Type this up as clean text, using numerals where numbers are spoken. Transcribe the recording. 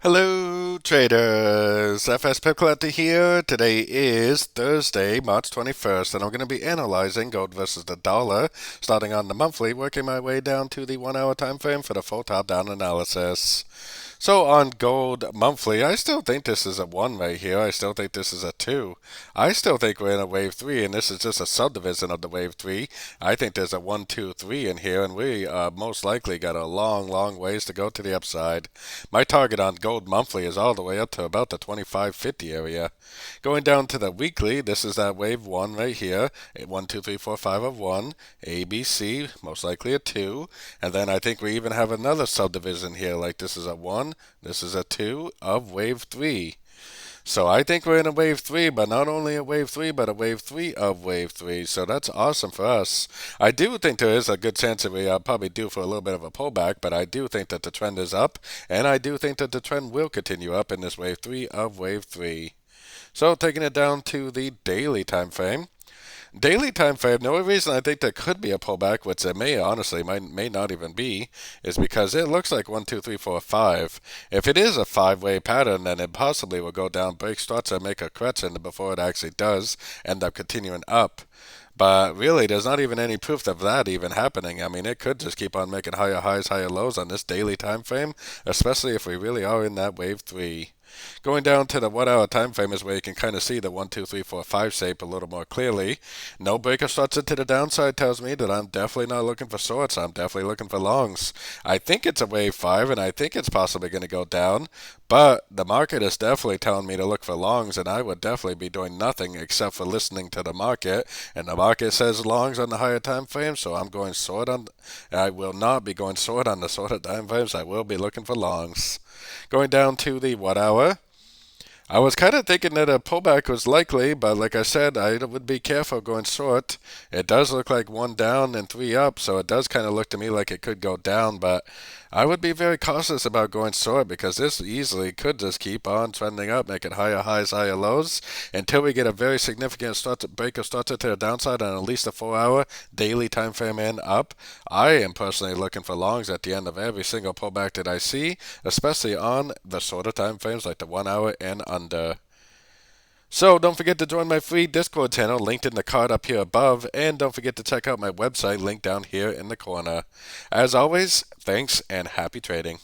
Hello traders, FX Pip Collector here. Today is Thursday, March 21st, and I'm going to be analyzing gold versus the dollar, starting on the monthly, working my way down to the 1 hour time frame for the full top-down analysis. So on gold monthly, I still think this is a 1 right here. I still think this is a 2. I still think we're in a wave 3, and this is just a subdivision of the wave 3. I think there's a 1, 2, 3 in here, and we most likely got a long ways to go to the upside. My target on gold monthly is all the way up to about the 25.50 area. Going down to the weekly, this is that wave 1 right here. 1, 2, 3, 4, 5 of 1. ABC, most likely a 2. And then I think we even have another subdivision here, like this is a 1, this is a 2 of wave 3. So I think we're in a wave 3, but not only a wave 3, but a wave 3 of wave 3. So that's awesome for us. I do think there is a good chance that we are probably due for a little bit of a pullback, but I do think that the trend is up, and I do think that the trend will continue up in this wave 3 of wave 3. So taking it down to the daily time frame. Daily time frame, the only reason I think there could be a pullback, which there may honestly may not even be, is because it looks like 1, 2, 3, 4, 5. If it is a 5-way pattern, then it possibly will go down, break structure, make a correction before it actually does end up continuing up. But really, there's not even any proof of that even happening. I mean, it could just keep on making higher highs, higher lows on this daily time frame, especially if we really are in that wave 3. Going down to the 1 hour time frame is where you can kind of see the 1, 2, 3, 4, 5 shape a little more clearly. No breaker structure to the downside tells me that I'm definitely not looking for shorts. I'm definitely looking for longs. I think it's a wave 5, and I think it's possibly going to go down. But the market is definitely telling me to look for longs, and I would definitely be doing nothing except for listening to the market. And the market says longs on the higher time frame, so I'm going short on. I will not be going short on the shorter time frames. I will be looking for longs. Going down to the 1 hour. I was kind of thinking that a pullback was likely, but like I said, I would be careful going short. It does look like 1 down and 3 up, so it does kind of look to me like it could go down, but I would be very cautious about going short because this easily could just keep on trending up, making higher highs, higher lows, until we get a very significant break of structure to the downside on at least a 4 hour daily time frame and up. I am personally looking for longs at the end of every single pullback that I see, especially on the shorter time frames like the 1 hour and under. So don't forget to join my free Discord channel linked in the card up here above, and don't forget to check out my website linked down here in the corner. As always, thanks and happy trading.